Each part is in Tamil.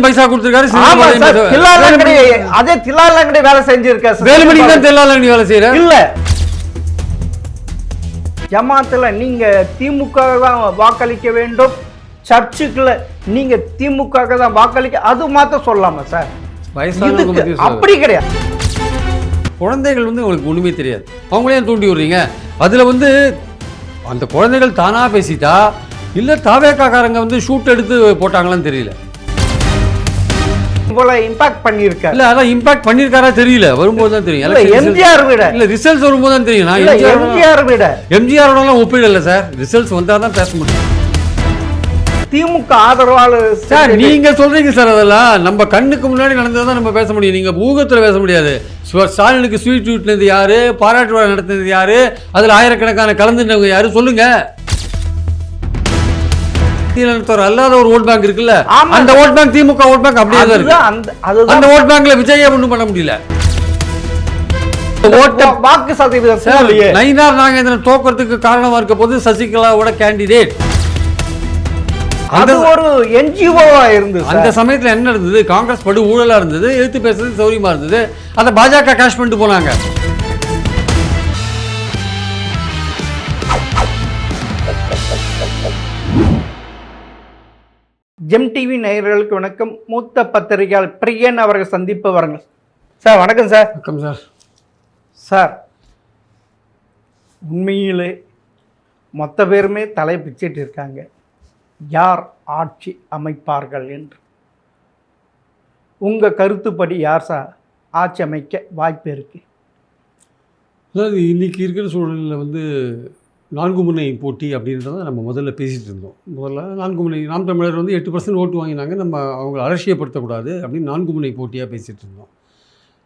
பைசா கொடுத்திருக்காரு. அதே தில்லாலங்கடி வேலை செஞ்சிருக்காரு. வேலுமணி தான் தில்லாலங்கடி வேலை செய்யறாரு. இல்ல ஜமாத்துல நீங்க திமுக தான் வாக்களிக்க வேண்டும், சர்ச்சுக்குள்ள நீங்க திமுக தான் வாக்களிக்க, அது மாத்த சொல்லாமா சார்? அப்படி கிடையாது. குழந்தைகள் வந்து உங்களுக்கு ஒண்ணுமே தெரியாது, அவங்களே தூண்டி விடுறீங்க. அதுல வந்து அந்த குழந்தைகள் தானா பேசிட்டா இல்ல தாவேக்காரங்க வந்து ஷூட் எடுத்து போட்டாங்களான்னு தெரியல. இவ்வளவு இம்பாக்ட் பண்ணிருக்காரு. இல்ல அதான் இம்பாக்ட் பண்ணிருக்காரா தெரியல, வரும்போது தான் தெரியும். எம்ஜிஆர் விட இல்ல ரிசல்ட்ஸ் வரும்போது தான் தெரியும். நான் எம்ஜிஆர் விட எம்ஜிஆரோட ஒப்பிடல சார், ரிசல்ட்ஸ் வந்தா தான் பேச முடியும். திமுக ஆதரவாளர் சார் நீங்க சொல்றீங்க சார், அதெல்லாம் நம்ம கண்ணுக்கு முன்னாடி நடந்ததான் நம்ம பேச முடியும். நீங்க ஊகத்துல பேச முடியாது. ஸ்டாலினுக்கு ஸ்வீட் வீட்னது யாரு, பாராட்டு விழா நடத்தினது யாரு, அதுல ஆயிரக்கணக்கான கலந்துட்டவங்க யாரு சொல்லுங்க. அல்லாத ஒரு ஓட் பேங்க் இருக்குல்ல, அந்த ஓட் பேங்க் திமுக ஓட் பேங்க் அப்படியே தான் இருக்கு. அந்த ஓட் பேங்க்ல விஜய் ஒன்றும் பண்ண முடியல. வாக்கு சதவீதம் நயினார் நாகேந்திரன் தோக்கிறதுக்கு காரணமா இருக்க போது சசிகலாவோட கேண்டிடேட். அது ஒரு என்ஜிஓவா இருந்தது. அந்த சமயத்தில் என்ன இருந்தது, காங்கிரஸ் படு ஊழலா இருந்தது, எழுத்து பேசுறது சௌரியமா இருந்தது, அதை பாஜக கேஷ் பண்ணிட்டு போனாங்க. ஜெம் டிவி நேயர்களுக்கு வணக்கம். மூத்த பத்திரிகையாளர் பிரியன் அவர்கள் சந்திப்பு வரங்க சார். வணக்கம் சார். வணக்கம் சார். சார் உண்மையிலே மொத்த பேருமே தலை பிச்சிட்டு இருக்காங்க, யார் ஆட்சி அமைப்பார்கள் என்று. உங்க கருத்துப்படி யார் சார் ஆட்சி அமைக்க வாய்ப்பு இருக்கு? அதாவது இன்னைக்கு இருக்கிற சூழலில் வந்து 4 முனை போட்டி அப்படின்றத நம்ம முதல்ல பேசிகிட்டு இருந்தோம். முதல்ல 4 முனை, நாம் தமிழர் வந்து 8% ஓட்டு வாங்கினாங்க, நம்ம அவங்களை அலட்சியப்படுத்தக்கூடாது அப்படின்னு 4 முனை போட்டியாக பேசிகிட்டு இருந்தோம்.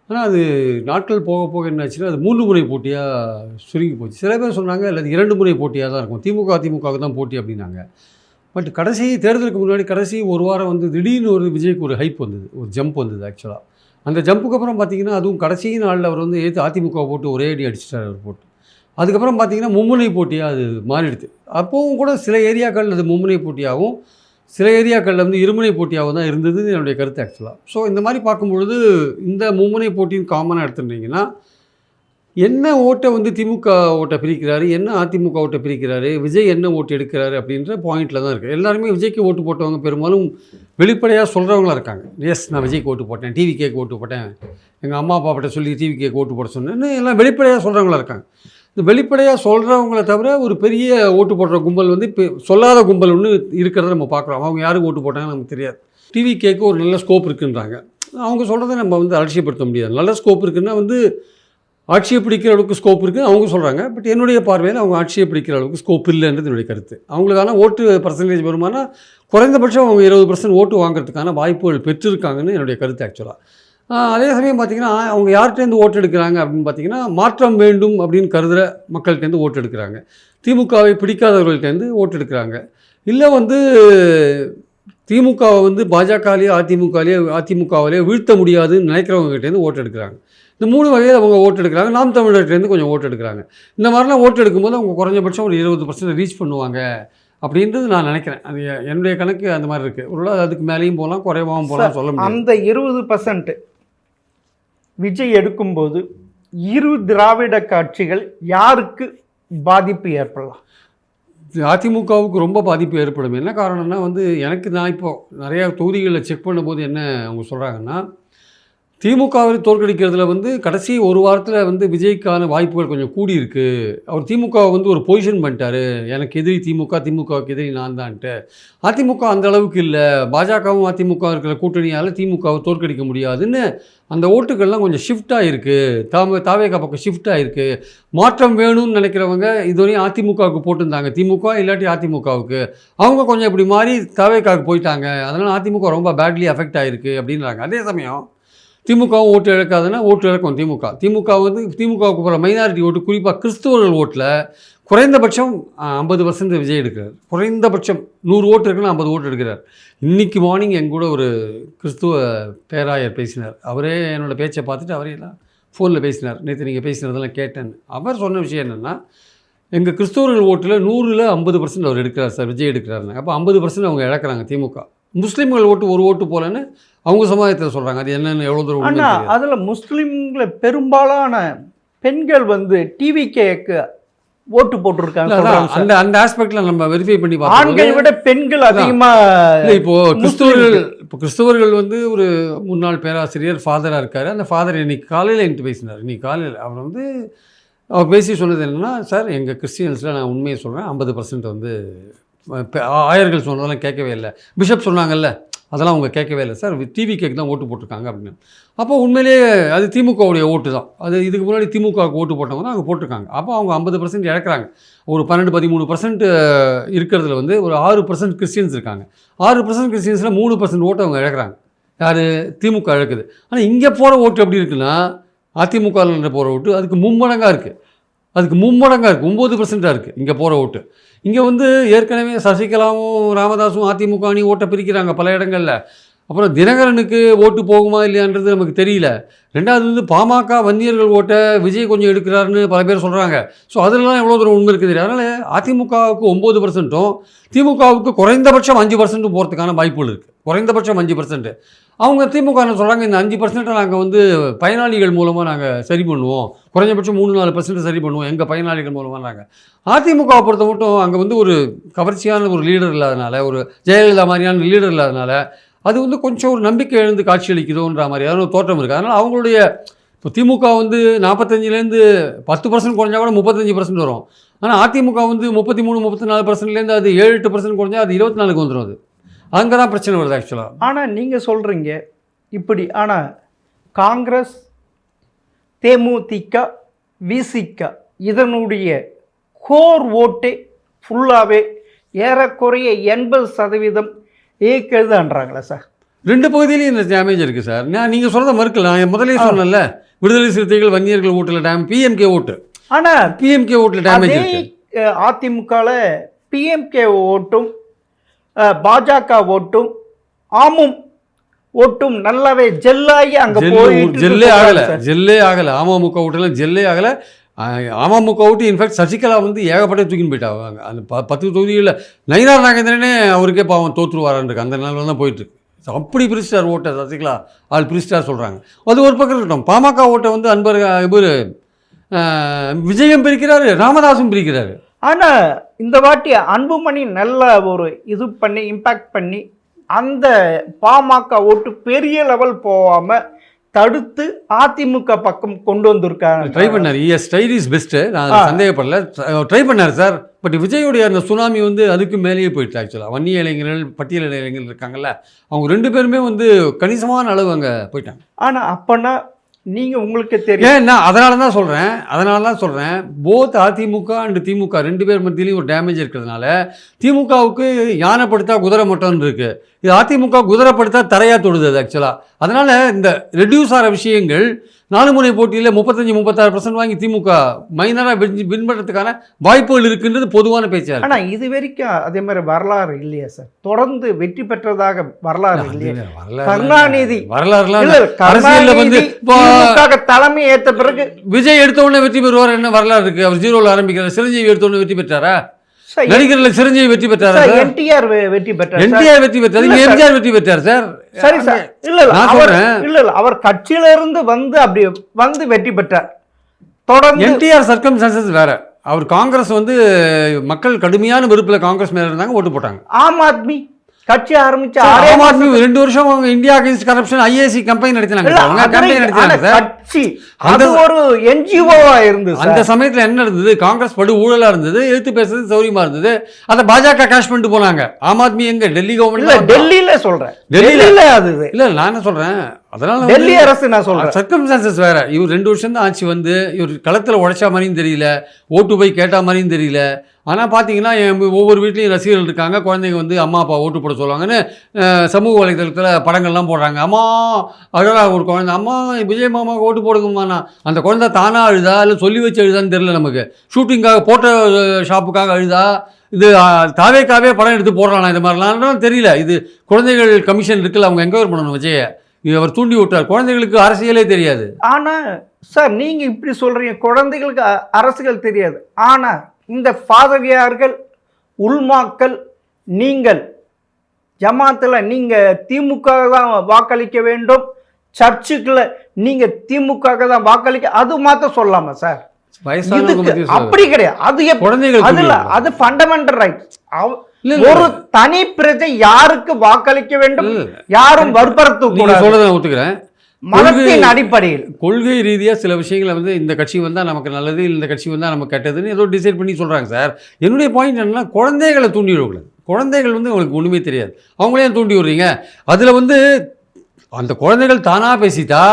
ஆனால் அது நாட்கள் போக போக என்னாச்சுன்னா அது 3 முனை போட்டியாக சுருங்கி போச்சு. சில பேர் சொன்னாங்க இல்லை 2 முனை போட்டியாக தான் இருக்கும், திமுகவுக்கு தான் போட்டி அப்படின்னாங்க. பட் கடைசி தேர்தலுக்கு முன்னாடி கடைசி ஒரு வாரம் வந்து திடீர்னு ஒரு விஜய்க்கு ஒரு ஹைப் வந்தது, ஒரு ஜம்ப் வந்தது. ஆக்சுவலாக அந்த ஜம்புக்கு அப்புறம் பார்த்தீங்கன்னா அதுவும் கடைசி நாளில் அவர் வந்து அதிமுக போட்டு ஒரே அடி அடிச்சிட்டார் அவர் போட்டு. அதுக்கப்புறம் பார்த்தீங்கன்னா மும்முனை போட்டியாக அது மாறிடுது. அப்போவும் கூட சில ஏரியாக்கள் அது மும்முனை போட்டியாகவும் சில ஏரியாக்களில் வந்து இருமுனை போட்டியாகவும் தான் இருந்தது என்னுடைய கருத்து ஆக்சுவலாக. ஸோ இந்த மாதிரி பார்க்கும்பொழுது இந்த மும்முனை போட்டின்னு காமனாக எடுத்துட்டிங்கன்னா என்ன ஓட்டை வந்து திமுக ஓட்டை பிரிக்கிறாரு, என்ன அதிமுக ஓட்டை பிரிக்கிறாரு, விஜய் என்ன ஓட்டு எடுக்கிறாரு அப்படின்ற பாயிண்டில் தான் இருக்குது. எல்லாருமே விஜய்க்கு ஓட்டு போட்டவங்க பெரும்பாலும் வெளிப்படையாக சொல்கிறவங்களாம் இருக்காங்க. எஸ் நான் விஜய்க்கு ஓட்டு போட்டேன், டிவி கேக்கு ஓட்டு போட்டேன், எங்கள் அம்மா அப்பாட்ட சொல்லி டிவி கேக்கு ஓட்டு போட சொன்னேன்னு எல்லாம் வெளிப்படையாக சொல்கிறவங்களாம் இருக்காங்க. இந்த வெளிப்படையாக சொல்கிறவங்கள தவிர ஒரு பெரிய ஓட்டு போடுற கும்பல் வந்து இப்போ சொல்லாத கும்பல் ஒன்று இருக்கிறத நம்ம பார்க்குறோம். அவங்க யாருக்கு ஓட்டு போட்டாங்கன்னு நமக்கு தெரியாது. டிவி கேக்கு ஒரு நல்ல ஸ்கோப் இருக்குன்றாங்க, அவங்க சொல்கிறத நம்ம வந்து அலட்சியப்படுத்த முடியாது. நல்ல ஸ்கோப் இருக்குன்னா வந்து ஆட்சியை பிடிக்கிற அளவுக்கு ஸ்கோப் இருக்குது அவங்க சொல்கிறாங்க. பட் என்னுடைய பார்வையில் அவங்க ஆட்சியை பிடிக்கிற அளவுக்கு ஸ்கோப் இல்லைன்றது என்னுடைய கருத்து. அவங்களுக்கான ஓட்டு பர்சன்டேஜ் வருமானா குறைந்தபட்சம் அவங்க 20% ஓட்டு வாங்குறதுக்கான வாய்ப்புகள் பெற்றிருக்காங்கன்னு என்னுடைய கருத்து ஆக்சுவலாக. அதே சமயம் பார்த்திங்கன்னா அவங்க யார்கிட்டேருந்து ஓட்டு எடுக்கிறாங்க அப்படின்னு பார்த்திங்கன்னா மாற்றம் வேண்டும் அப்படின்னு கருதுகிற மக்கள்கிட்டேருந்து ஓட்டு எடுக்கிறாங்க, திமுகவை பிடிக்காதவர்கள்ட்டேருந்து ஓட்டு எடுக்கிறாங்க, இல்லை வந்து திமுகவை வந்து பாஜகலேயோ அதிமுகவிலேயோ வீழ்த்த முடியாதுன்னு நினைக்கிறவங்ககிட்டேருந்து ஓட்டு எடுக்கிறாங்க. இந்த 3 வகையில் அவங்க ஓட்டு எடுக்கிறாங்க. நாம் தமிழர்கிட்டேருந்து கொஞ்சம் ஓட்டு எடுக்கிறாங்க. இந்த மாதிரிலாம் ஓட்டு எடுக்கும்போது அவங்க குறைஞ்சபட்சம் ஒரு 20% ரீச் பண்ணுவாங்க அப்படின்றது நான் நினைக்கிறேன். அது என்னுடைய கணக்கு அந்த மாதிரி இருக்குது. ஒரு அதுக்கு மேலேயும் போகலாம் குறைவாகவும் போகலாம் சொல்ல முடியும். அந்த 20% விஜய் எடுக்கும்போது இரு திராவிட கட்சிகள் யாருக்கு பாதிப்பு ஏற்படலாம்? அதிமுகவுக்கு ரொம்ப பாதிப்பு ஏற்படும். என்ன காரணம்னா வந்து நான் இப்போது நிறையா தொகுதிகளில் செக் பண்ணும்போது என்ன அவங்க சொல்கிறாங்கன்னா திமுகவை தோற்கடிக்கிறதுல வந்து கடைசி ஒரு வாரத்தில் வந்து விஜய்க்கான வாய்ப்புகள் கொஞ்சம் கூடி இருக்குது. அவர் திமுகவை வந்து ஒரு பொசிஷன் பண்ணிட்டாரு, எனக்கு எதிரி திமுகவுக்கு எதிரி நான் தான்ட்டு. அதிமுக அந்த அளவுக்கு இல்லை, பாஜகவும் அதிமுக இருக்கிற கூட்டணியால் திமுகவை தோற்கடிக்க முடியாதுன்னு அந்த ஓட்டுகள்லாம் கொஞ்சம் ஷிஃப்ட் ஆகிருக்கு, தாவேகா பக்கம் ஷிஃப்ட் ஆகிருக்கு. மாற்றம் வேணும்னு நினைக்கிறவங்க இதுவரையும் அதிமுகவுக்கு போட்டிருந்தாங்க, திமுக இல்லாட்டி அதிமுகவுக்கு, அவங்க கொஞ்சம் இப்படி மாறி தாவேகாவுக்கு போயிட்டாங்க, அதனால் அதிமுக ரொம்ப பேட்லி அஃபெக்ட் ஆகிருக்கு அப்படின்றாங்க. அதே சமயம் திமுகவும் ஓட்டு இழக்காதுன்னா ஓட்டு இழக்கும் திமுக வந்து திமுகவுக்கு போகிற மைனாரிட்டி ஓட்டு, குறிப்பாக கிறிஸ்துவர்கள் ஓட்டில் குறைந்தபட்சம் 50% விஜய் எடுக்கிறார். குறைந்தபட்சம் 100 ஓட்டு இருக்குன்னா 50 ஓட்டு எடுக்கிறார். இன்றைக்கி மார்னிங் என் கூட ஒரு கிறிஸ்துவ பேராயர் பேசினார். அவரே என்னோடய பேச்சை பார்த்துட்டு அவரே எல்லாம் ஃபோனில் பேசினார். நேற்று நீங்கள் பேசினதெல்லாம் கேட்டேன்னு. அவர் சொன்ன விஷயம் என்னென்னா எங்கள் கிறிஸ்தவர்கள் ஓட்டில் 100ல் 50% அவர் எடுக்கிறார் சார், விஜய் எடுக்கிறாருன்னு. அப்போ 50% அவங்க இழக்கிறாங்க திமுக. முஸ்லீம்கள் ஓட்டு ஒரு ஓட்டு போலன்னு அவங்க சமுதாயத்தில் சொல்கிறாங்க. அது என்னென்னு எவ்வளோ தூரம் அண்ணா அதில் முஸ்லீம்களை பெரும்பாலான பெண்கள் வந்து டிவிகேக்கு ஓட்டு போட்டிருக்காங்க. அந்த அந்த ஆஸ்பெக்டில் நம்ம வெரிஃபை பண்ணி பார்த்தோம். ஆண்களை விட பெண்கள் அதிகமாக. இப்போ கிறிஸ்தவர்கள் வந்து ஒரு முன்னாள் பேராசிரியர் ஃபாதராக இருக்கார். அந்த ஃபாதர் இன்னைக்கு காலையில் என்கிட்ட பேசினார். இன்னைக்கு காலையில் அவர் பேசி சொன்னது என்னென்னா, சார் எங்கள் கிறிஸ்டியன்ஸில் நான் உண்மையை சொல்கிறேன், 50% வந்து ஆயர்கள் சொன்னதெல்லாம் கேட்கவே இல்லை, பிஷப் சொன்னாங்கல்ல அதெல்லாம் அவங்க கேட்கவே இல்லை சார், டிவிகேக்கு தான் ஓட்டு போட்டிருக்காங்க அப்படின்னு. அப்போ உண்மையிலேயே அது திமுகவுடைய ஓட்டு தான். அது இதுக்கு முன்னாடி திமுகவுக்கு ஓட்டு போட்டவங்க தான் அங்கே போட்டிருக்காங்க. அப்போ அவங்க 50% இழக்கிறாங்க. ஒரு 12-13% இருக்கிறதுல வந்து ஒரு 6% கிறிஸ்டியன்ஸ் இருக்காங்க. 6% கிறிஸ்டியன்ஸில் 3% ஓட்டு அவங்க இழக்கிறாங்க. யார்? திமுக இழக்குது. ஆனால் இங்கே போகிற ஓட்டு எப்படி இருக்குன்னா, அதிமுகவில் போகிற ஓட்டு அதுக்கு மும்மடங்காக இருக்குது. 9% இருக்குது இங்கே போகிற ஓட்டு. இங்கே வந்து ஏற்கனவே சசிகலாவும் ராமதாஸும் அதிமுக அணி ஓட்டை பிரிக்கிறாங்க பல இடங்களில். அப்புறம் தினகரனுக்கு ஓட்டு போகுமா இல்லையான்றது நமக்கு தெரியல. ரெண்டாவது வந்து பாமக வன்னியர்கள் ஓட்டை விஜய் கொஞ்சம் எடுக்கிறாருன்னு பல பேர் சொல்கிறாங்க. ஸோ அதிலலாம் எவ்வளோ தூரம் உண்மை இருக்குது. அதனால் அதிமுகவுக்கு 9%, திமுகவுக்கு குறைந்தபட்சம் 5% போகிறதுக்கான வாய்ப்புகள் இருக்குது. குறைந்தபட்சம் 5%. அவங்க திமுக என்ன சொல்கிறாங்க, இந்த 5% நாங்கள் வந்து பயனாளிகள் மூலமாக நாங்கள் சரி பண்ணுவோம், குறைஞ்சபட்சம் 3-4% சரி பண்ணுவோம் எங்கள் பயனாளிகள் மூலமாக. நாங்கள் அதிமுகவை பொறுத்த மட்டும் அங்கே வந்து ஒரு கவர்ச்சியான ஒரு லீடர் இல்லாதனால, ஒரு ஜெயலலிதா மாதிரியான லீடர் இல்லாதனால அது வந்து கொஞ்சம் ஒரு நம்பிக்கை எழுந்து காட்சியளிக்குதோன்ற மாதிரியான ஒரு தோற்றம் இருக்குது. அதனால் அவங்களுடைய இப்போ திமுக வந்து 45லேருந்து 10% குறைஞ்சா கூட 35% வரும். ஆனால் அதிமுக வந்து 33-34%லேருந்து அது 7-8% குறைஞ்சா அது 24க்கு வந்துடும். அது அங்கே தான் பிரச்சனை வருது ஆக்சுவலாக. ஆனால் நீங்கள் சொல்கிறீங்க இப்படி, ஆனால் காங்கிரஸ், தேமுதிக, விசிக இதனுடைய கோர் ஓட்டே ஃபுல்லாகவே ஏறக்குறைய 80% ஏற்கதுன்றாங்களா சார்? 2 பகுதியிலையும் இந்த டேமேஜ் இருக்குது சார். நீங்கள் சொல்கிறத மறுக்கல. நான் முதலே சொன்னேன்ல, விடுதலை சிறுத்தைகள் வன்னியர்கள் ஓட்டில் பிஎம்கே ஓட்டு. ஆனால் பிஎம்கே ஓட்டில் டேமேஜ் இருக்குது. அதிமுகவில் பிஎம்கே ஓட்டும் பாஜக ஓட்டும் ஆமும் ஓட்டும் நல்லாவே ஜெல்லாகி அங்கே போய் ஜெல்லே ஆகலை. அமமுக ஓட்டெல்லாம் ஜெல்லே ஆகலை. அமமுக ஓட்டு இன்ஃபேக்ட் சசிகலா வந்து ஏகப்பட்ட தூக்கின்னு போயிட்டாங்க. அந்த 10 தொகுதிகளில் நயினார் நாகேந்திரனே அவருக்கே பாவம் தோற்றுவாரான்ருக்கு அந்த நாளில் தான் போயிட்டுருக்கு. அப்படி பிரிஸ்டார் ஓட்டை சசிகலா ஆள் பிரிஸ்டார் சொல்கிறாங்க. அது ஒரு பக்கம் இருக்கட்டும். பாமக ஓட்டை வந்து இவர் விஜயம் பிரிக்கிறாரு, ராமதாஸும் பிரிக்கிறாரு. ஆனால் இந்த வாட்டி அன்புமணி நல்ல ஒரு இது பண்ணி இம்பேக்ட் பண்ணி அந்த பாமக ஓட்டு பெரிய லெவல் போகாமல் தடுத்து அதிமுக பக்கம் கொண்டு வந்திருக்காங்க. ட்ரை பண்ணார். ஸ்டைல் இஸ் பெஸ்ட்டு, நான் சந்தேகப்படல. ட்ரை பண்ணார் சார். பட் விஜயோடைய அந்த சுனாமி வந்து அதுக்கு மேலேயே போயிடுச்சு ஆக்சுவலாக. வன்னிய இளைஞர்கள், பட்டியல் இளைஞர்கள் இருக்காங்கல்ல, அவங்க 2 பேருமே வந்து கணிசமான அளவு அங்கே போயிட்டாங்க. ஆனால் அப்போனா நீங்கள் உங்களுக்கு தெரியும். ஏன்னா அதனால தான் சொல்கிறேன் போத் அதிமுக அண்ட் திமுக 2 பேர் மத்தியிலையும் ஒரு டேமேஜ் இருக்கிறதுனால திமுகவுக்கு யானைப்படுத்தா குதிரை மட்டும் இருக்குது. இது அதிமுக குதிரைப்படுத்தா தரையாக தொடுது அது ஆக்சுவலாக. அதனால் இந்த ரெடியூஸ் ஆகிற விஷயங்கள் 4 முனை போட்டியில் 35-36% வாங்கி திமுக மைனராக வின் பண்ணுறதுக்கான வாய்ப்புகள் இருக்குன்றது பொதுவான பேச்சாக. ஆனால் இது வரைக்கும் அதே மாதிரி வரலாறு இல்லையா சார்? தொடர்ந்து வெற்றி பெற்றதாக வரலாறு இல்லையா? கருணாநிதி அரசியலில் வந்து தலைமை ஏற்ற பிறகு விஜய் எடுத்த உடனே வெற்றி பெறுவார் என்ன வரலாறு இருக்குது? அவர் 0ல் ஆரம்பிக்கிறார். சிரஞ்சீவி எடுத்த உடனே வெற்றி பெற்றாரா? நடிகர்ல சிரஞ்சீவி வெற்றி பெற்றாரா? என்டிஆர் வெற்றி பெற்றார். எம்ஜிஆர் வெற்றி பெற்றார் சார். சரி சார். இல்ல அவர் கட்சியில இருந்து வந்து அப்படி வந்து வெற்றி பெற்றார். தொடர்ந்து என்டிஆர் சர்க்கம்ஸ்டான்சஸ் வேற. அவர் காங்கிரஸ் வந்து மக்கள் கடுமையான வெறுப்புல காங்கிரஸ் மேல இருந்தாங்க, ஓட்டு போட்டாங்க. ஆம் ஆத்மி கட்சி ஆரம்பிச்சு ஆம் ஆத்மி 2 வருஷம் அவங்க India against corruption IAC company நடத்தினாங்க. கட்சி அது ஒரு என்ஜிஓவா இருந்தது. அந்த சமயத்துல என்ன இருந்தது? காங்கிரஸ் படு ஊழலா இருந்தது, எழுத்து பேசுறது சௌரியமா இருந்தது. அதை பாஜக கேஷ் பண்ணிட்டு போனாங்க. ஆம் ஆத்மி எங்க? டெல்லி கவர்மெண்ட். டெல்லியில சொல்றேன். டெல்லியில அது இல்ல நான் என்ன சொல்றேன், அதனால டெல்லி அரசு நான் சொல்றேன் சர்க்கம்ஸ்டான்சஸ் வேற. இவர் 2 வருஷம் தான் ஆட்சி வந்து இவர் களத்தில் உழைச்சா மாதிரியும் தெரியல, ஓட்டு போய் கேட்டா மாதிரியும் தெரியல. ஆனால் பார்த்தீங்கன்னா ஒவ்வொரு வீட்லேயும் ரசிகர்கள் இருக்காங்க. குழந்தைங்க வந்து அம்மா அப்பா ஓட்டு போட சொல்லுவாங்கன்னு சமூக வலைதளத்தில் படங்கள்லாம் போடுறாங்க. அம்மா அழகா ஒரு குழந்தை, அம்மா விஜய் மாமாவுக்கு ஓட்டு போடுங்கம்மாண்ணா. அந்த குழந்தை தானாக அழுதா இல்லை சொல்லி வச்சு அழுதான்னு தெரியல நமக்கு. ஷூட்டிங்காக போட்டோ ஷாப்புக்காக அழுதா, இது தாவேக்காவே படம் எடுத்து போடுறானா, இது மாதிரிலாம் தெரியல. இது குழந்தைகள் கமிஷன் இருக்குல்ல, அவங்க என்கொயர் பண்ணணும் விஜயை. அவர் தூண்டி விட்டார். குழந்தைகளுக்கு அரசியலே தெரியாது. ஆனால் சார் நீங்கள் இப்படி சொல்கிறீங்க, குழந்தைகளுக்கு அரசியல் தெரியாது. ஆனால் இந்த பாதகியார்கள், உல்மாக்கள், நீங்கள் ஜமாத்தில் நீங்கள் திமுக தான் வாக்களிக்க வேண்டும், சர்ச்சுக்குள்ள நீங்கள் திமுக தான் வாக்களிக்க, அது மாத்த சொல்லாமா சார்? அப்படி கிடையாது. அது குழந்தைகள் அதுல அது ஃபண்டமெண்டல் ரைட். ஒரு தனி பிரஜை யாருக்கு வாக்களிக்க வேண்டும், யாரும் வற்புறுத்த கூடாது. சொல்றத ஒத்துக்கிறேன். மதத்தின் அடிப்படையில் கொள்கை ரீதியாக சில விஷயங்களை வந்து இந்த கட்சி வந்தால் நமக்கு நல்லது, இந்த கட்சி வந்தால் நமக்கு கெட்டதுன்னு ஏதோ டிசைட் பண்ணி சொல்கிறாங்க சார். என்னுடைய பாயிண்ட் என்னன்னா, குழந்தைகளை தூண்டி விடக்கூடாது. குழந்தைகள் வந்து அவங்களுக்கு ஒன்றுமே தெரியாது, அவங்களே தூண்டி விடுறீங்க. அதில் வந்து அந்த குழந்தைகள் தானாக பேசிட்டா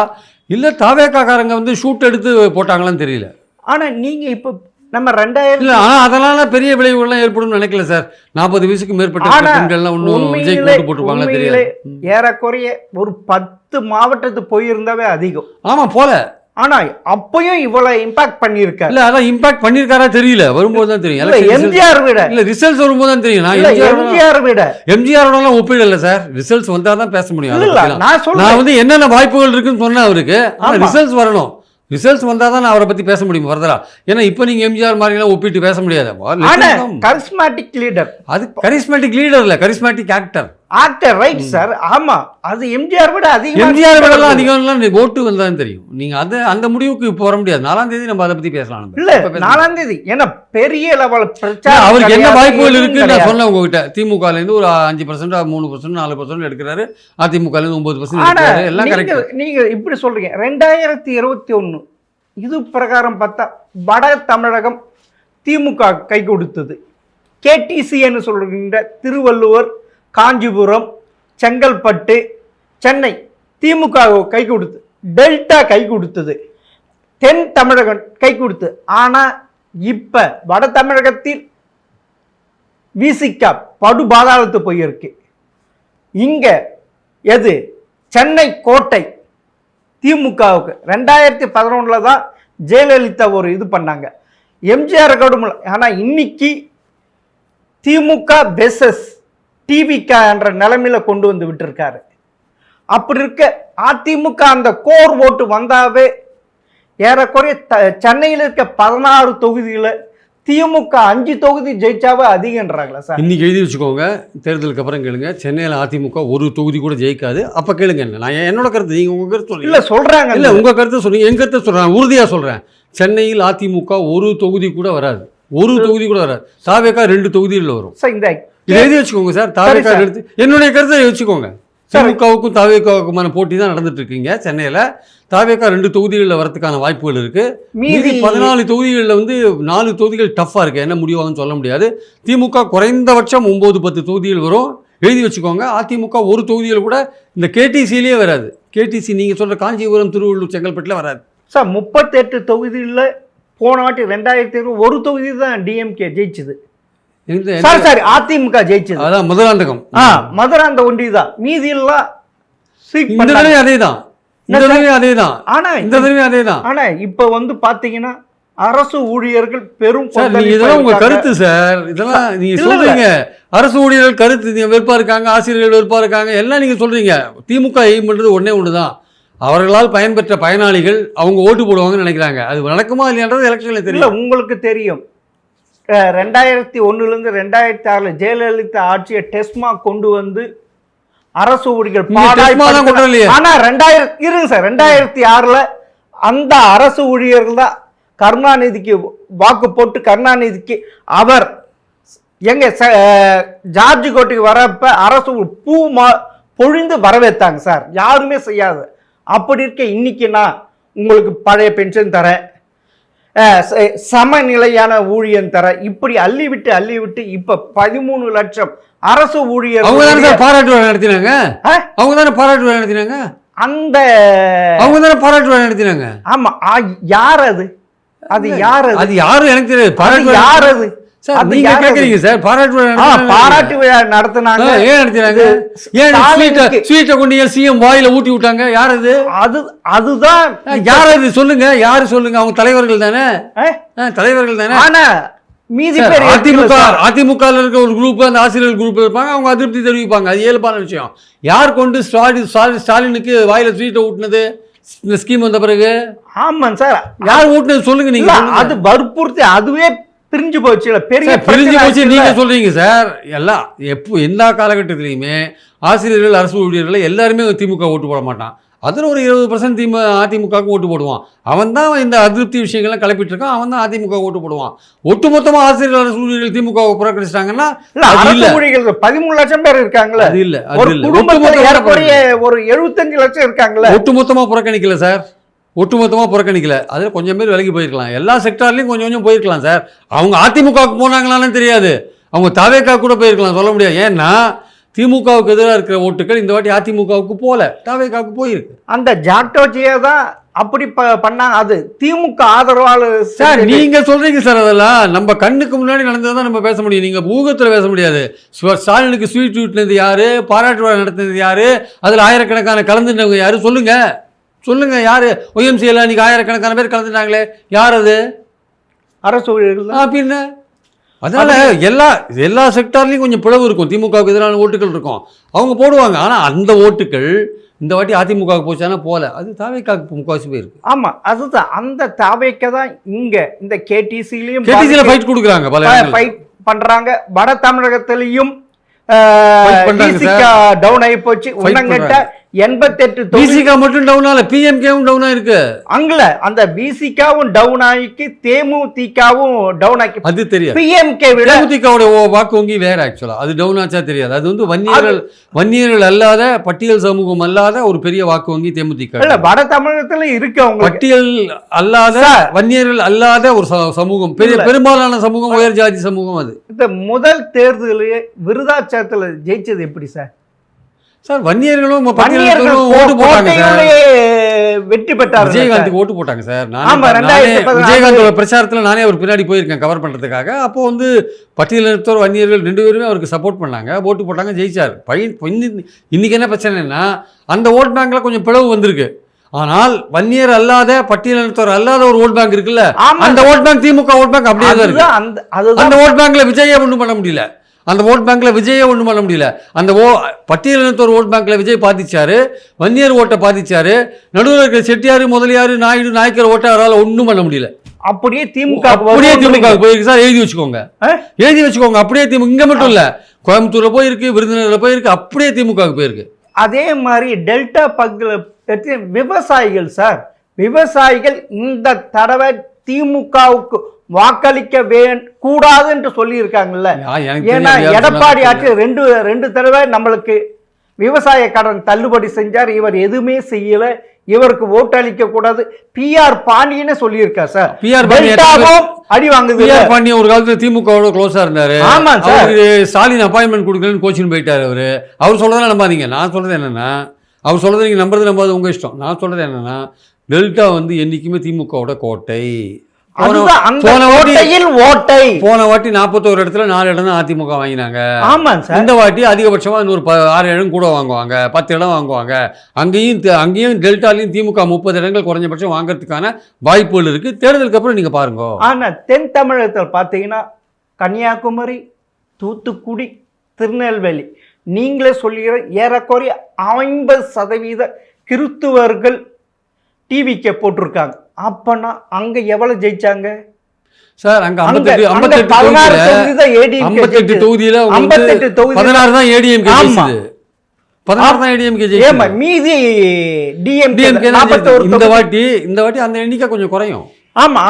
இல்லை தாவேக்காக்காரங்க வந்து ஷூட் எடுத்து போட்டாங்களான்னு தெரியல. ஆனால் நீங்கள் இப்போ நம்ம 2000 இல்லை, ஆனால் அதனால பெரிய விளைவுகள்லாம் ஏற்படும் நினைக்கல சார். 40 வயசுக்கு மேற்பட்ட பெண்கள்லாம் ஒன்றும் விஜய் போட்டு போட்டுருப்பாங்களா தெரியல. ஏறக்குறைய ஒரு 10 மாவட்டத்துக்கு போயிருந்தாவே அதிகம். ஆமாம் போல. ஆனா அப்பயும் இவ்வளவு இம்பாக்ட் பண்ணிருக்காரு. இல்ல அதான் இம்பாக்ட் பண்ணிருக்காரா தெரியல, வரும்போது தான் தெரியும். எம்ஜிஆர் விட இல்ல ரிசல்ட்ஸ் வரும்போது தான் தெரியும். நான் எம்ஜிஆரோட ஒப்பிடல சார், ரிசல்ட்ஸ் வந்தா தான் பேச முடியும். நான் வந்து என்னென்ன வாய்ப்புகள் இருக்குன்னு சொன்னேன் அவருக்கு, ஆனா ரிசல்ட்ஸ் வரணும். ரிசல்ட்ஸ் வந்தால் தான் நான் அவரை பற்றி பேச முடியும் ஃபர்தரா. ஏன்னா இப்போ நீங்கள் எம்ஜிஆர் மாதிரிலாம் ஒப்பிட்டு பேச முடியாது. கரிஸ்மேட்டிக் லீடர், அது கரிஸ்மேட்டிக் லீடர் இல்லை, charismatic actor. Actor right sir. ஆமா, அது எம்ஜிஆர் விட அதிகம். எம்ஜிஆர் விடலாம் அதிகம்லாம் ஓட்டு வந்தாலும் தெரியும். நீங்க அது அந்த முடிவுக்கு இப்போ வர முடியாது. 4ஆம் தேதி நம்ம அதை பற்றி பேசலாம். இல்ல 4ஆம் தேதி ஏன்னா பெரிய லெவல் பிரச்சாரம். அவருக்கு என்ன வாய்ப்புகள் இருக்குன்னு நான் சொன்னேன் உங்ககிட்ட. திமுகலேருந்து ஒரு 5%, 3%, 4% எடுக்கிறாரு. அதிமுகலேருந்து 9% எடுக்கிறாரு. எல்லாம் கரெக்ட். நீங்க இப்படி சொல்றீங்க. 2021 இது பிரகாரம் பார்த்தா வட தமிழகம் திமுக கை கொடுத்தது. கேடிசின்னு சொல்கின்ற திருவள்ளுவர், காஞ்சிபுரம், செங்கல்பட்டு, சென்னை திமுக கை கொடுத்து, டெல்டா கை கொடுத்தது, தென் தமிழகம் கை கொடுத்து. ஆனால் இப்போ வட தமிழகத்தில் விசிகா படு பாதாளத்து போயிருக்கு. இங்கே எது சென்னை கோட்டை திமுகவுக்கு 2011 தான் ஜெயலலிதா ஒரு இது பண்ணாங்க, எம்ஜிஆர் கடுமல. ஆனால் இன்னைக்கு திமுக வெர்சஸ் டிவிகா என்ற நிலைமையில கொண்டு வந்து விட்டுருக்காரு. அப்படி இருக்க அதிமுக அந்த கோர் ஓட்டு வந்தாவே ஏறக்குறைய சென்னையில் இருக்க 16 தொகுதியில் திமுக 5 தொகுதி ஜெயிச்சாவே அதிகன்றாங்களா சார்? இன்னைக்கு எழுதி வச்சுக்கோங்க, தேர்தலுக்கு அப்புறம் கேளுங்க. சென்னையில் அதிமுக ஒரு தொகுதி கூட ஜெயிக்காது. அப்போ கேளுங்க, என்ன நான் என்னோட கருத்து, நீங்கள் உங்கள் கருத்து சொல்லுங்க. இல்லை சொல்கிறாங்க, இல்லை உங்கள் கருத்து சொல்லுங்க, என் கருத்தை சொல்கிறேன், உறுதியாக சொல்கிறேன். சென்னையில் அதிமுக ஒரு தொகுதி கூட வராது, ஒரு தொகுதி கூட வராது. தாவேகா 2 தொகுதிகளில் வரும். இதை எழுதி வச்சுக்கோங்க சார். தாவேகா எடுத்து என்னுடைய கருத்தை வச்சுக்கோங்க. திமுகவுக்கும் தாவேகாவுக்குமான போட்டி தான் நடந்துட்டு இருக்கீங்க சென்னையில். தாவேகா 2 தொகுதிகளில் வரதுக்கான வாய்ப்புகள் இருக்கு. மீதி 14 தொகுதிகளில் வந்து 4 தொகுதிகள் டஃப்பாக இருக்கு. என்ன முடிவாங்கன்னு சொல்ல முடியாது. திமுக குறைந்தபட்சம் 9-10 தொகுதிகள் வரும், எழுதி வச்சுக்கோங்க. அதிமுக ஒரு தொகுதியில் கூட இந்த கேடிசியிலேயே வராது. கேடிசி நீங்கள் சொல்கிற காஞ்சிபுரம், திருவள்ளூர், செங்கல்பட்டில் வராது சார். 38 தொகுதியில் போன வாட்டி 2020 ஒரு தொகுதி தான் டிஎம்கே ஜெயிச்சது. சாரி அதிமுக ஜெயிச்சது. அதான் மதுராந்தகம், மதுராந்த ஒன்றி தான். மீதி எல்லாம் அதேதான், அதேதான். ஆனா இப்ப வந்து பாத்தீங்கன்னா அரசு ஊழியர்கள் பெரும் இதெல்லாம் உங்க கருத்து சார். இதெல்லாம் நீங்க சொல்றீங்க, அரசு ஊழியர்கள் கருத்து வெறுப்பா இருக்காங்க, ஆசிரியர்கள் வெறுப்பா இருக்காங்க, எல்லாம் நீங்க சொல்றீங்க. திமுக எய்ம் பண்றது ஒண்ணுதான், அவர்களால் பயன்பெற்ற பயனாளிகள் அவங்க ஓட்டு போடுவாங்கன்னு நினைக்கிறாங்க. அது நடக்குமா இல்லையான்றது எலெக்ஷன்ல தெரியல. உங்களுக்கு தெரியும் 2001 2006 ஜெயலலிதா ஆட்சியை டெஸ்மா கொண்டு வந்து அரசு ஊழியர்கள் 2006 அந்த அரசு ஊழியர்கள் தான் கருணாநிதிக்கு வாக்கு போட்டு கருணாநிதிக்கு அவர் எங்க ஜார்ஜ் கோட்டைக்கு வரப்ப அரசு பூ பொழிந்து வரவேற்றாங்க சார். யாருமே செய்யாது. அப்படி இருக்க இன்னைக்கு நான் உங்களுக்கு பழைய பென்ஷன் தரேன், சமநிலையான ஊழியன் தர, இப்படி அள்ளி விட்டு இப்ப 13 லட்சம் அரசு ஊழியர் பாராட்டு விழா நடத்தினாங்க. அவங்க தானே பாராட்டு விழா நடத்தினாங்க. அந்த அவங்க தானே பாராட்டு விழா நடத்தினாங்க. ஆமா, யார் அது? அது யாரு? அது யாரும் எனக்கு தெரியாது. பாராட்டு யார் அது? நீங்க கேக்குறீங்க சார். பாராட்டு விழா நடத்தினாங்க. ஏன் நடத்தினாங்க? ஏன் ஸ்வீட்டை கொண்டு சிஎம் வாயில ஊட்டி விட்டாங்க? யார் அது? அதுதான் யார் அது? சொல்லுங்க, யாரு சொல்லுங்க. அவங்க தலைவர்கள் தானே, தலைவர்கள் தானே. ஆனா மீதி பேர் அதிமுக இருக்க ஒரு குரூப், அந்த ஆசிரியர் குரூப் இருப்பாங்க, அவங்க அதிருப்தி தெரிவிப்பாங்க. அது இயல்பான விஷயம். யார் கொண்டு ஸ்டாலினுக்கு வாயில ஸ்வீட்டை ஊட்டினது இந்த ஸ்கீம் வந்த பிறகு? ஆமாம் சார், யார் ஊட்டினது சொல்லுங்க நீங்க. அது வற்புறுத்தி அதுவே பிரிஞ்சு போச்சுல, பெரிய பிரிஞ்சு போச்சு பிரச்சனை நீங்க ஆச்சுல்ல. சொல்றீங்க சார். எல்லாம் எல்லா காலகட்டத்திலையுமே ஆசிரியர்கள், அரசு ஊழியர்கள் எல்லாருமே திமுக ஓட்டு போட மாட்டான். அதில் ஒரு 20% அதிமுகவுக்கு ஓட்டு போடுவான். அவன் தான் இந்த அதிருப்தி விஷயங்கள்லாம் கிளப்பிட்டு இருக்கான். அவன் தான் அதிமுக ஓட்டு போடுவான். ஒட்டுமொத்தமாக ஆசிரியர்கள், அரசு ஊழியர்கள் திமுகவை புறக்கணிச்சிட்டாங்கன்னா இல்ல, அரசு ஊழியர்கள் 13 லட்சம் பேர் இருக்காங்களே, அது இல்ல, ஒரு அது இல்ல. குடும்பத்துல ஏறக்குறைய ஒரு 75 லட்சம் இருக்காங்களே. ஒட்டுமொத்தமாக புறக்கணிக்கல சார், ஒட்டுமொத்தமாக புறக்கணிக்கல. அதில் கொஞ்சம் பேர் விலகி போயிருக்கலாம். எல்லா செக்டார்லையும் கொஞ்சம் கொஞ்சம் போயிருக்கலாம் சார். அவங்க அதிமுகவுக்கு போனாங்களான்னு தெரியாது, அவங்க தாவேக்கா கூட போயிருக்கலாம், சொல்ல முடியாது. ஏன்னா திமுகவுக்கு எதிராக இருக்கிற ஓட்டுகள் இந்த வாட்டி அதிமுகவுக்கு போல, தாவேக்காவுக்கு போயிருக்கு. அந்த ஜாக்டோஜியை தான் அப்படி பண்ணாங்க. அது திமுக ஆதரவாளர் சார். நீங்க சொல்றீங்க சார், அதெல்லாம் நம்ம கண்ணுக்கு முன்னாடி நடந்ததான் நம்ம பேச முடியும். நீங்க ஊகத்தில் பேச முடியாது. ஸ்டாலினுக்கு ஸ்வீட் வீட்டினது யாரு, பாராட்டு விழா நடத்தினது யாரு, அதில் ஆயிரக்கணக்கான கலந்துட்டவங்க யாரு, சொல்லுங்க சொல்லுங்க. யாரு ஒய்எம்சியில் இன்னைக்கு ஆயிரக்கணக்கான பேர் கலந்துட்டாங்களே, யார் அது? அரசு ஊழியர்கள். பின்ன அதனால எல்லா செக்டார்லையும் கொஞ்சம் பிளவு இருக்கும். திமுகவுக்கு எதிரான ஓட்டுகள் இருக்கும், அவங்க போடுவாங்க. ஆனால் அந்த ஓட்டுகள் இந்த வாட்டி அதிமுகவுக்கு போச்சானா போல, அது தாவேக்காவுக்கு முக்காவாசி போயிருக்கு. ஆமா, அதுதான் அந்த தாவேக்கா தான் இங்க இந்த கேடிசிலையும் ஃபைட் கொடுக்குறாங்க, பல ஃபைட் பண்றாங்க. வட தமிழகத்திலையும் பண்றாங்க. டவுன் ஆகி போச்சு. உன்னங்கிட்ட 88 பிசிகா மட்டும் டவுன் ஆகல, பிஎம்கேவும் டவுன் ஆயிருக்கு. அங்கல அந்த பிசிகாவும் டவுன் ஆகி தேமுதிகவும் டவுன் ஆகி, அது தெரியாது. பிஎம்கே விட தேமுதிகவோட வாக்கு வங்கி வேற. ஆக்சுவலா அது டவுன் ஆச்சா தெரியாது. அது வந்து வன்னியர்கள் அல்லாத, பட்டியல் சமூகம் அல்லாத ஒரு பெரிய வாக்கு வங்கி தேமுதிக. இல்ல, வட தமிழகத்துல இருக்கு. அவங்க பட்டியல் அல்லாத, வன்னியர்கள் அல்லாத ஒரு சமூகம், பெரும்பாலான சமூகம் உயர் ஜாதி சமூகம். அது இந்த முதல் தேர்தலிலே விருதாச்சலத்துல ஜெயிச்சது எப்படி சார்? சார், வன்னியர்களும் ஓட்டு போட்டாங்க சார். வெற்றி பெற்றார். விஜயகாந்துக்கு ஓட்டு போட்டாங்க சார். விஜயகாந்தோட பிரச்சாரத்தில் நானே அவர் பின்னாடி போயிருக்கேன் கவர் பண்ணுறதுக்காக. அப்போ வந்து பட்டியலினத்தோர், வன்னியர்கள் 2 பேருமே அவருக்கு சப்போர்ட் பண்ணாங்க, ஓட்டு போட்டாங்க, ஜெயிச்சார். இன்னைக்கு என்ன பிரச்சனைன்னா அந்த ஓட் பேங்க்ல கொஞ்சம் பிளவு வந்திருக்கு. ஆனால் வன்னியர் அல்லாத, பட்டியலினத்தோர் அல்லாத ஒரு ஓட் பேங்க் இருக்குல்ல, அந்த ஓட் பேங்க் திமுக ஓட் பேங்க் அப்படியே தான் இருக்கு. அந்த ஓட் பேங்க்ல விஜயை ஒன்றும் பண்ண முடியல. அந்த ஓட் பேங்க்ல விஜயை ஒன்றும் பண்ண முடியல. அந்த பட்டியலினத்தோர் ஓட் பேங்க்ல விஜய் பாதிச்சாரு, வன்னியர் ஓட்டை பாதிச்சாரு. நடுவில் இருக்கிற செட்டியார், முதலியார், நாயுடு, நாயக்கர் ஓட்டை அவரால் ஒன்றும் பண்ண முடியல. அப்படியே திமுக போயிருக்கு சார். எழுதி வச்சுக்கோங்க, எழுதி வச்சுக்கோங்க. அப்படியே திமுக இங்க மட்டும் இல்ல, கோயம்புத்தூர்ல போயிருக்கு, விருதுநகர்ல போயிருக்கு, அப்படியே திமுக போயிருக்கு. அதே மாதிரி டெல்டா பகுதியில் விவசாயிகள் சார், விவசாயிகள் இந்த தடவை திமுகவுக்கு வாக்களிக்க கூடாது என்று சொல்லி இருக்காங்கல்ல. ஏன்னா எடப்பாடி ஆட்சி ரெண்டு தடவை நம்மளுக்கு விவசாய கடன் தள்ளுபடி செஞ்சார், இவர் எதுவுமே செய்யல, இவருக்கு ஓட்டு அளிக்க கூடாது. பிஆர் பாண்டியன்னு சொல்லியிருக்கா சார். அடி வாங்குது. பிஆர் பாண்டியன் ஒரு காலத்துல திமுகவோட க்ளோஸா இருந்தாரு. ஆமா சார். ஸ்டாலின் அப்பாயின்மெண்ட் கொடுக்கலன்னு கோச்சிங் போயிட்டாரு அவரு. அவர் சொல்றதெல்லாம் நம்பாதீங்க. நான் சொல்றது என்னன்னா, அவர் சொல்றது நீங்க நம்புறது உங்க இஷ்டம். நான் சொல்றது என்னன்னா, டெல்டா வந்து என்னைக்குமே திமுகவோட கோட்டை. போன வாட்டி 41 இடத்துல 4 இடம் தான் அதிமுக வாங்கினாங்க. இந்த வாட்டி அதிகபட்சமா இன்னொரு 6 இடம் கூட வாங்குவாங்க, 10 இடம் வாங்குவாங்க. அங்கேயும் டெல்டாலையும் திமுக 30 இடங்கள் குறைஞ்சபட்சம் வாங்கறதுக்கான வாய்ப்புகள் இருக்கு. தேர்தலுக்கு அப்புறம் நீங்க பாருங்க. ஆனா தென் தமிழகத்தில் பார்த்தீங்கன்னா கன்னியாகுமரி, தூத்துக்குடி, திருநெல்வேலி, நீங்களே சொல்லுகிற ஏறக்குறைய 50% கிறிஸ்துவர்கள் டிவிக்கு போட்டிருக்காங்க. அப்பனா அங்க எவ்வளவு ஜெயிச்சாங்க சார்? அங்க 58 தொகுதியில 16 தான் ஏடிஎம்கே ஜெயிச்சது. 16 தான் ஏடிஎம்கே ஜெயிச்சது. மீதி டிஎம்கே. இந்த வாட்டி அந்த எண்ணிக்கை கொஞ்சம் குறையும். ஆமா,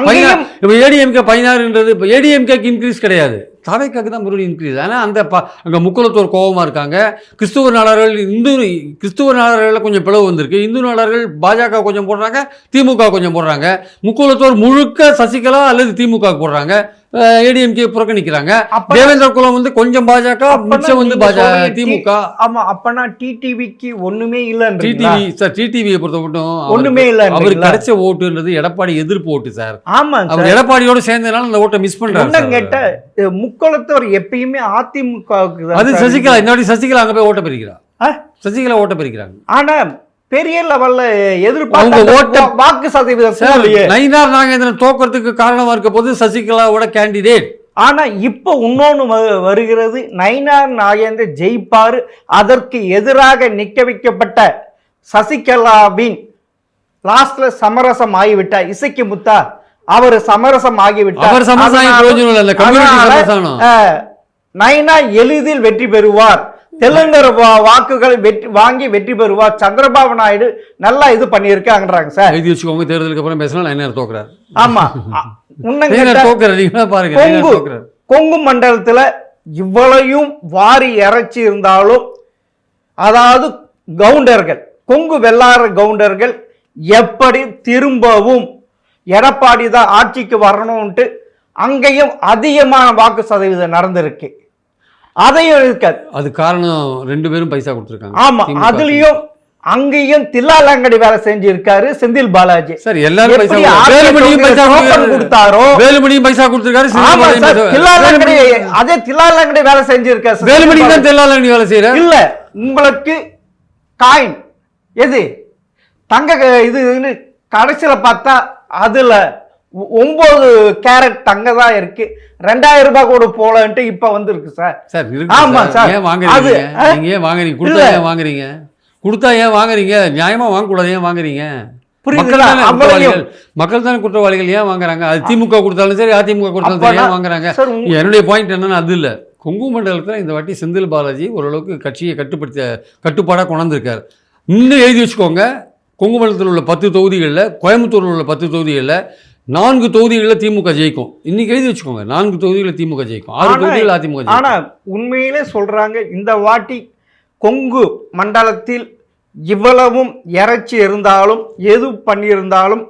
இப்ப ஏடிஎம்கே 16ன்றது இப்ப ஏடிஎம்கேக்கு இன்க்ரீஸ் கிடையாது, தாவேக்காக்கு தான் மறுபடியும் இன்க்ரீஸ். ஆனால் அங்கே முக்குலத்தோர் கோபமாக இருக்காங்க. கிறிஸ்துவ நாடார்கள் கொஞ்சம் பிளவு வந்திருக்கு. இந்து நாடார்கள் பாஜக கொஞ்சம் போடுறாங்க, திமுக கொஞ்சம் போடுறாங்க. முக்குலத்தோர் முழுக்க சசிகலா அல்லது திமுக போடுறாங்க, ஏடிஎம்கே புறக்கணிக்கிறாங்க. தேவேந்திர குலம் வந்து கொஞ்சம் பாஜக, மிச்சம் வந்து திமுக. ஆமா, அப்பனா டிடிவிக்கு ஒண்ணுமே இல்ல. டிடிவியை பொறுத்த மட்டும் ஒண்ணுமே இல்ல. அவருக்கு கிடைச்ச ஓட்டுன்றது எடப்பாடி எதிர்ப்பு ஓட்டு சார். ஆமா, அவர் எடப்பாடியோட சேர்ந்தனால அந்த ஓட்டை மிஸ் பண்றாங்க. கேட்ட முக்குளத்தோர் எப்பயுமே அதிமுகவுக்கு. அது சசிகலா இன்னொரு சசிகலா அங்க போய் ஓட்ட பிரிக்கிறா. சசிகலா ஓட்ட பிரிக்கிறாங்க. ஆனா பெரிய லெவல்ல எதிர்பார்த்த வாக்கு சதவீதம் நயினார் நாகேந்திரன் தோக்கிறதுக்கு காரணமா இருக்க போது சசிகலாவோட கேண்டிடேட். ஆனா இப்ப இன்னொன்னு வருகிறது, நயினார் நாகேந்திரன் ஜெயிப்பாரு. அதற்கு எதிராக நிக்க வைக்கப்பட்ட சசிகலாவின் லாஸ்ட்ல சமரசம் ஆகிவிட்டா இசைக்கு முத்தா அவர் சமரசம் ஆகிவிட்டார். அவர் சமரசம் பிரயோஜனம் இல்ல, அந்த கம்யூனிட்டி சமரசம். நைனா எளிதில் வெற்றி பெறுவார், தெலுங்கர் வாக்குகளை வாங்கி வெற்றி பெறுவார், சந்திரபாபு நாயுடு நல்லா இது பண்ணியிருக்காங்கன்றாங்க சார். எழுதி வச்சுக்கோங்க, தேர்தலுக்கு அப்புறம் பேசினா நைனார் தோக்குறாரு. ஆமா, கொங்கு மண்டலத்துல இவ்வளையும் வாரி இறைச்சி இருந்தாலும், அதாவது கவுண்டர்கள், கொங்கு வெள்ளார கவுண்டர்கள் எப்படி திரும்பவும் எடப்பாடி தான் ஆட்சிக்கு வரணும்ட்டு அங்கேயும் அதிகமான வாக்கு சதவீதம் நடந்திருக்கு. அதையும் இருக்காது. அது காரணம் 2 பேரும் பைசா கொடுத்துருக்காங்க. ஆமா, அதுலயும் அங்கேயும் தில்லாலங்கடி வேலை செஞ்சிருக்காரு செந்தில் பாலாஜி. சார் எல்லாரும் கொடுத்தாரோ, வேலுமணியும் பைசா கொடுத்திருக்காரு. தில்லாலங்கடி, அதே தில்லாலங்கடி வேலை செஞ்சிருக்காரு. வேலுமணி தான் தில்லாலங்கடி வேலை செய்யற இல்ல. உங்களுக்கு காயின் எது தங்க இது கடைசியில பார்த்தா அதுல 9 கேரட் தங்க தான் இருக்கு. 2000 ரூபாய் கூட போலன்ட்டு இப்ப வந்துருக்கு சார். சார் ஆமா சார், ஏன் வாங்குறீங்க? நீங்க ஏன் வாங்குறீங்க? கொடுத்தா ஏன் வாங்குறீங்க? கொடுத்தா ஏன் வாங்குறீங்க? நியாயமா வாங்க கூடாது, ஏன் வாங்குறீங்க? மக்கள் தானே குற்றவாளிகள், ஏன் வாங்குறாங்க? அது திமுக கொடுத்தாலும் சரி, அதிமுக கொடுத்தாலும் சரி, ஏன் வாங்குறாங்க? என்னுடைய பாயிண்ட் என்னன்னா அது இல்ல. கொங்கு மண்டலத்தில் இந்த வாட்டி செந்தில் பாலாஜி ஓரளவுக்கு கட்சியை கட்டுப்பாடாக கொண்டாந்துருக்காரு. இன்னும் எழுதி வச்சுக்கோங்க, கொங்கு மண்டலத்தில் உள்ள 10 தொகுதிகளில், கோயம்புத்தூரில் உள்ள 10 தொகுதிகளில் 4 தொகுதிகளில் திமுக ஜெயிக்கும். இன்னைக்கு எழுதி வச்சுக்கோங்க, 4 தொகுதிகளில் திமுக ஜெயிக்கும், 6 தொகுதிகளில் அதிமுக ஜெயிக்கும். ஆனா உண்மையிலே சொல்றாங்க, இந்த வாட்டி கொங்கு மண்டலத்தில் இவ்வளவும் இறைச்சி இருந்தாலும், எது பண்ணியிருந்தாலும்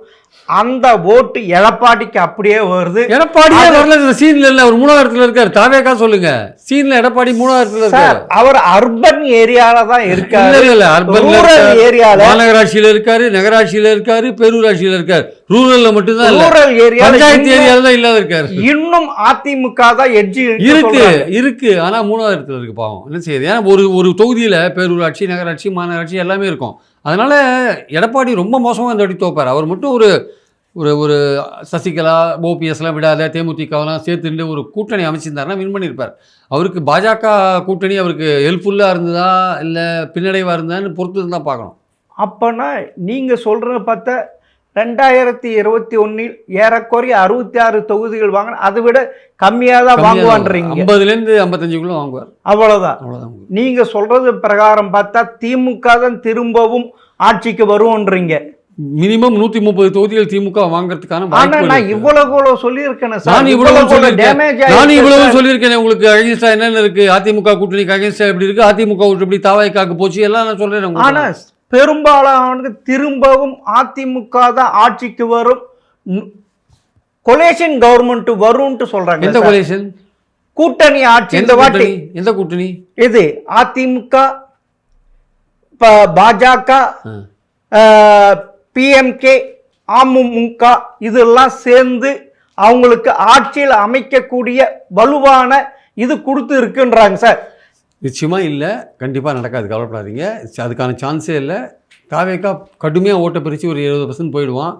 அந்த ஓட்டு எடப்பாடிக்கு அப்படியே வருது. எடப்பாடியே வரல, சீன்ல இல்ல, அவர் 3வது இடத்துல இருக்காரு. தாவேக்கா சொல்லுங்க, சீன்ல எடப்பாடி 3வது இடத்துல இருக்காரு. அவர் அர்பன் ஏரியால தான் இருக்காரு. இல்ல அர்பன் ஏரியால, மாநகராட்சியில இருக்காரு, நகராட்சியில இருக்காரு, பேரூராட்சியில இருக்காரு. ரூரல்ல மட்டும் தான், ரூரல் ஏரியா, பஞ்சாயத்து ஏரியால தான் இல்லாத இருக்காரு. இன்னும் அதிமுக தான் எட்ஜி இருக்கு. ஆனா 3வது இடத்துல இருக்கு. பாவம், என்ன செய்யுது? ஏன்னா ஒரு தொகுதியில பேரூராட்சி, நகராட்சி, மாநகராட்சி எல்லாமே இருக்கும். அதனால எடப்பாடி ரொம்ப மோசமாக இந்த வாட்டி தோப்பார். அவர் மட்டும் ஒரு ஒரு சசிகலா, ஓபிஎஸ்லாம் விடாத, தேமுதிகலாம் சேர்த்துட்டு ஒரு கூட்டணி அமைச்சிருந்தாருன்னா வின் பண்ணியிருப்பார். அவருக்கு பாஜக கூட்டணி அவருக்கு ஹெல்ப்ஃபுல்லாக இருந்ததா இல்லை பின்னடைவாக இருந்தான்னு பொறுத்து தான் பார்க்கணும். அப்போனா நீங்கள் சொல்கிறத பார்த்தா 2021 ஏறக்குறைய 66 தொகுதிகள் வாங்க, அதை விட கம்மியாக தான் வாங்குவான்றீங்க. 50லேருந்து 55க்குள்ள வாங்குவார், அவ்வளோதான். நீங்கள் சொல்கிறது பிரகாரம் பார்த்தா திமுக தான் திரும்பவும் ஆட்சிக்கு வருவோன்றீங்க. மினிமம் 130 தொகுதிகள் திமுக வாங்குறதுக்கான நான் இவ்வளவு சொல்லியிருக்கேன். நான் இவ்வளவு சொல்லியிருக்கேன். உங்களுக்கு அகைன்ஸ்டா என்னென்ன இருக்கு? அதிமுக கூட்டணிக்கு அகைன்ஸ்டா எப்படி இருக்கு, அதிமுக எப்படி தாவாய்க்காக்கு போச்சு, எல்லாம் நான் சொல்றேன். ஆனா பெரும்பாலான திரும்பவும் அதிமுக தான் ஆட்சிக்கு வரும், கொலேஷன் கவர்மெண்ட் வரும்னு சொல்றாங்க. எந்த கொலேஷன்? கூட்டணி ஆட்சி. இந்த வாட்டி எந்த கூட்டணி? இது அதிமுக, பாஜக, பிஎம்கே, அமமுக இதெல்லாம் சேர்ந்து அவங்களுக்கு ஆட்சியில் அமைக்கக்கூடிய வலுவான இது கொடுத்து இருக்குன்றாங்க சார். நிச்சயமா இல்லை, கண்டிப்பாக நடக்காது, கவலைப்படாதீங்க. அதுக்கான சான்ஸே இல்லை. தாவேக்கா கடுமையாக ஓட்டை பிரித்து ஒரு 20% போயிடுவான்.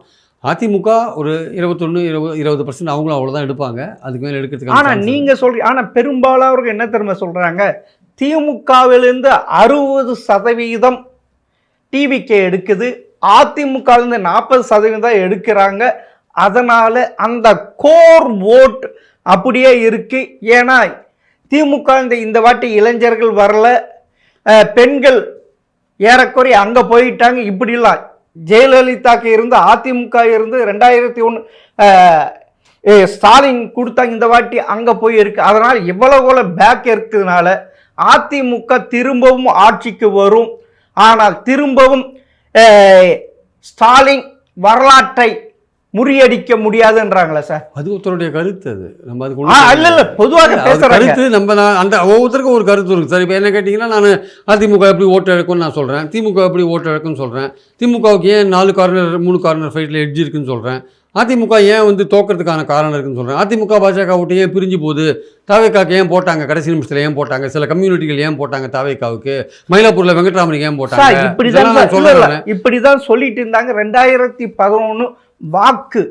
அதிமுக ஒரு 21-20% அவங்களும் அவ்வளோதான் எடுப்பாங்க, அதுக்கு மேலே எடுக்கிறதுக்கு. ஆனால் நீங்கள் சொல்கிறீங்க, ஆனால் பெரும்பாலானவர்கள் என்ன தெரியுமா சொல்கிறாங்க, திமுகவிலிருந்து 60% டிவிகே எடுக்குது, அதிமுகலேருந்து 40% தான் எடுக்கிறாங்க. அதனால் அந்த கோர் ஓட் அப்படியே இருக்குது. ஏன்னா திமுக இந்த வாட்டி இளைஞர்கள் வரல, பெண்கள் ஏறக்குறைய அங்கே போயிட்டாங்க. இப்படிலாம் ஜெயலலிதாக்கு இருந்து, அதிமுக இருந்து 2001 ஸ்டாலின் கொடுத்தாங்க, இந்த வாட்டி அங்கே போய் இருக்கு. அதனால் இவ்வளவு பேக் இருக்கிறதுனால அதிமுக திரும்பவும் ஆட்சிக்கு வரும். ஆனால் திரும்பவும் ஸ்டாலின் வரலாற்றை முறியடிக்க முடியாதுன்றாங்களா சார்? அது ஒருத்தருடைய கருத்து. அது நம்ம அதுக்கு இல்ல பொதுவாக பேசுற கருத்து. நம்ம அந்த ஒவ்வொருத்தருக்கும் ஒரு கருத்து இருக்கு சார். இப்போ என்ன கேட்டிங்கன்னா, நான் அதிமுக எப்படி ஓட்டு இழக்கும்னு நான் சொல்கிறேன், திமுக எப்படி ஓட்டு இழக்கும்னு சொல்கிறேன், திமுகவுக்கு ஏன் 4 கார்னர் 3 கார்னர் ஃபைட்டில் எட்ஜ் இருக்குன்னு சொல்கிறேன், அதிமுக ஏன் தோக்கிறதுக்கான காரணம் இருக்குன்னு சொல்கிறேன், அதிமுக பாஜக ஓட்டு ஏன் பிரிஞ்சு போகுது, தாவேக்காவுக்கு ஏன் போட்டாங்க, கடைசி நிமிஷத்தில் ஏன் போட்டாங்க, சில கம்யூனிட்டிகள் ஏன் போட்டாங்க தாவேக்காவுக்கு, மயிலாப்பூரில் வெங்கட்ராமனுக்கு ஏன் போட்டாங்க, இப்படிதான் சொல்லிட்டு இருந்தாங்க. 2011 வாக்கு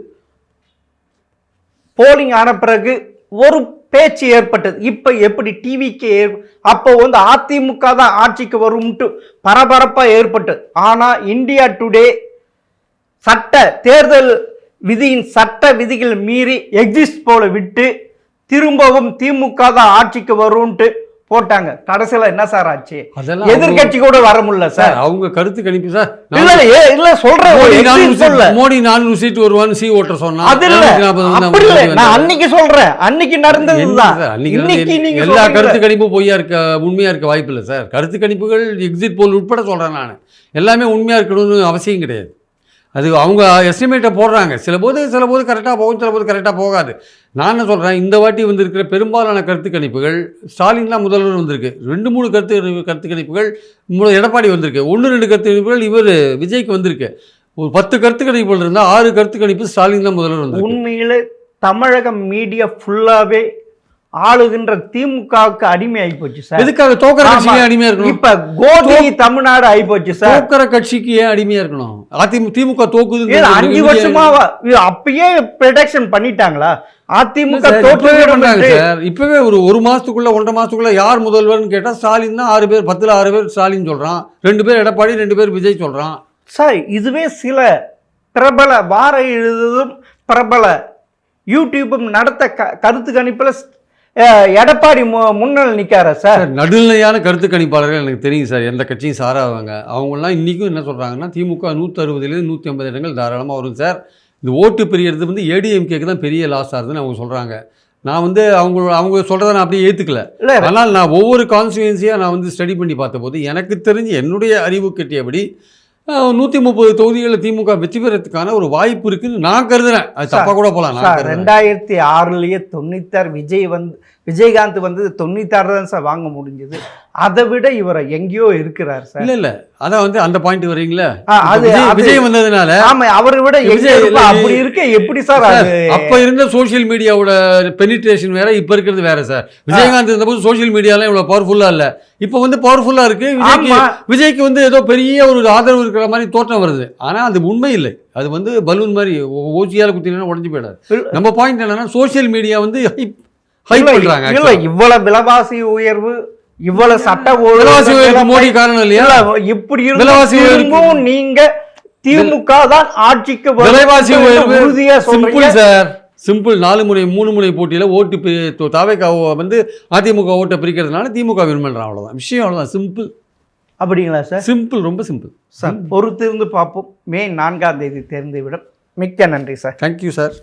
போலிங் ஆன பிறகு ஒரு பேச்சு ஏற்பட்டது. இப்ப எப்படி டிவிக்கு அப்போ அதிமுக தான் ஆட்சிக்கு வரும்ட்டு பரபரப்பா ஏற்பட்டது. ஆனா இந்தியா டுடே சட்ட தேர்தல் விதியின் சட்ட விதிகள் மீறி எக்ஸிஸ்ட் போல விட்டு திரும்பவும் திமுக தான் ஆட்சிக்கு வரும்ட்டு போட்டாங்க. கடைசியில என்ன சார் ஆச்சு? அதெல்லாம் எதிர்கட்சி கூட வர முடியல சார். அவங்க கருத்து கணிப்பு சார். இல்ல சொல்றேன், மோடி 400 சீட் வருவான்னு சி ஓட்டர் சொன்னா அது இல்ல, அப்படி இல்ல. நான் அன்னைக்கு சொல்றேன், அன்னைக்கு நடந்ததுதான். இன்னைக்கு நீங்க எல்லா கருத்து கணிப்பும் பொய்யா இருக்க உண்மையா இருக்க வாய்ப்பு இல்லை சார். கருத்து கணிப்புகள் எக்ஸிட் போல் உட்பட சொல்றேன் நான். எல்லாமே உண்மையா இருக்கணும்னு அவசியம் கிடையாது. அது அவங்க எஸ்டிமேட்டை போடுறாங்க. சில போது கரெக்டாக போகும், சில போது கரெக்டாக போகாது. நான் என்ன சொல்கிறேன், இந்த வாட்டி வந்திருக்கிற பெரும்பாலான கருத்து கணிப்புகள் ஸ்டாலின் தான் முதல்வர் வந்திருக்கு. 2-3 கருத்து கணிப்புகள் எடப்பாடி வந்திருக்கு. 1-2 கருத்து கணிப்புகள் இவர் விஜய்க்கு வந்திருக்கு. ஒரு 10 கருத்து கணிப்புகள் இருந்தால் 6 கருத்து கணிப்பு ஸ்டாலின் தான் முதல்வர் வந்திருக்கு. உண்மையிலே தமிழக மீடியா ஃபுல்லாவே ஆளுகின்ற திமுகவுக்கு அடிமை ஆகி போச்சு சார். எதுக்காக தோக்கிற கட்சிக்கு அடிமையா இருக்கணும்? இப்ப கோதி தமிழ்நாடு ஆகி போச்சு சார். தோக்கிற கட்சிக்கு ஏன் அடிமையா இருக்கணும்? திமுக தோக்குது 5 வருஷமா அப்பயே ப்ரொடக்ஷன் பண்ணிட்டாங்களா? அதிமுக பண்றாங்க சார். இப்பவே ஒரு மாசத்துக்குள்ள 1.5 மாசத்துக்குள்ள யார் முதல்வர்னு கேட்டா ஸ்டாலின் தான். 6 பேர் 10ல் 6 பேர் ஸ்டாலின் சொல்றான், 2 பேர் எடப்பாடி, 2 பேர் விஜய் சொல்றான் சார். இதுவே சில பிரபல வார எழுதும் பிரபல யூடியூபும் நடத்த கருத்து கணிப்புல எடப்பாடி முன்னல் நிற்கார சார். நடுநிலையான கருத்து கணிப்பாளர்கள் எனக்கு தெரியும் சார். எந்த கட்சியும் சாராவாங்க. அவங்களாம் இன்றைக்கும் என்ன சொல்கிறாங்கன்னா, திமுக 160லேருந்து 150 இடங்கள் தாராளமாக வரும் சார். இந்த ஓட்டு பிரியறது வந்து ஏடிஎம்கேக்கு தான் பெரிய லாஸ் ஆகுதுன்னு அவங்க சொல்கிறாங்க. நான் வந்து அவங்க சொல்கிறத நான் அப்படியே ஏற்றுக்கல. ஆனால் நான் ஒவ்வொரு கான்ஸ்டியூன்சியாக நான் வந்து ஸ்டடி பண்ணி பார்த்தபோது எனக்கு தெரிஞ்சு என்னுடைய அறிவு கட்டியபடி 130 தொகுதிகளில் திமுக வெற்றி பெறத்துக்கான ஒரு வாய்ப்பு இருக்குன்னு நான் கருதுறேன். அது தப்பாக கூட போகலாம். 2006 96 விஜயகாந்த் வந்து 96 தான் சார் வாங்க முடிஞ்சது. அதை விட இவரை எங்கேயோ இருக்கிறார் சார். இல்ல அதான் வந்து அந்த பாயிண்ட் வரீங்களா? அது விஜய் வந்ததுனால ஆமா, அவரை விட அப்படி இருக்க எப்படி சார்? அப்ப இருந்த சோசியல் மீடியாவோட பெனிட்ரேஷன் வேற, இப்ப இருக்கிறது வேற சார். விஜயகாந்த் இருந்தபோது சோசியல் மீடியாலாம் இவ்வளவு பவர்ஃபுல்லா இல்ல. இப்ப வந்து பவர்ஃபுல்லா இருக்கு. விஜய்க்கு வந்து ஏதோ பெரிய ஒரு ஆதரவு இருக்கிற மாதிரி தோற்றம் வருது. ஆனா அது உண்மை இல்லை. அது வந்து பலூன் மாதிரி ஓசியால குத்தினா உடஞ்சு போயிடாது. நம்ம பாயிண்ட் என்னன்னா, சோசியல் மீடியா வந்து இவ்வளவு விலைவாசி உயர்வு, இவ்வளவு சட்ட ஒழுங்கு மோடி காரணம் இல்லையா? இப்படி இருக்கும் நீங்க திமுக தான் ஆட்சிக்கு விலைவாசி உயர்வு சிம்பிள் சார். சிம்பிள் 4 முறை 3 முறை போட்டியில ஓட்டு தாவேக்காவை வந்து அதிமுக ஓட்டை பிரிக்கிறதுனால திமுக வின் பண்றான். அவ்வளவுதான் விஷயம். அவ்வளவுதான் சிம்பிள். அப்படிங்களா சார்? சிம்பிள், ரொம்ப சிம்பிள் சார். பொறுத்திருந்து பார்ப்போம். மே 4ஆம் தேதி தெரிந்துவிடும். மிக்க நன்றி சார். Thank you sir.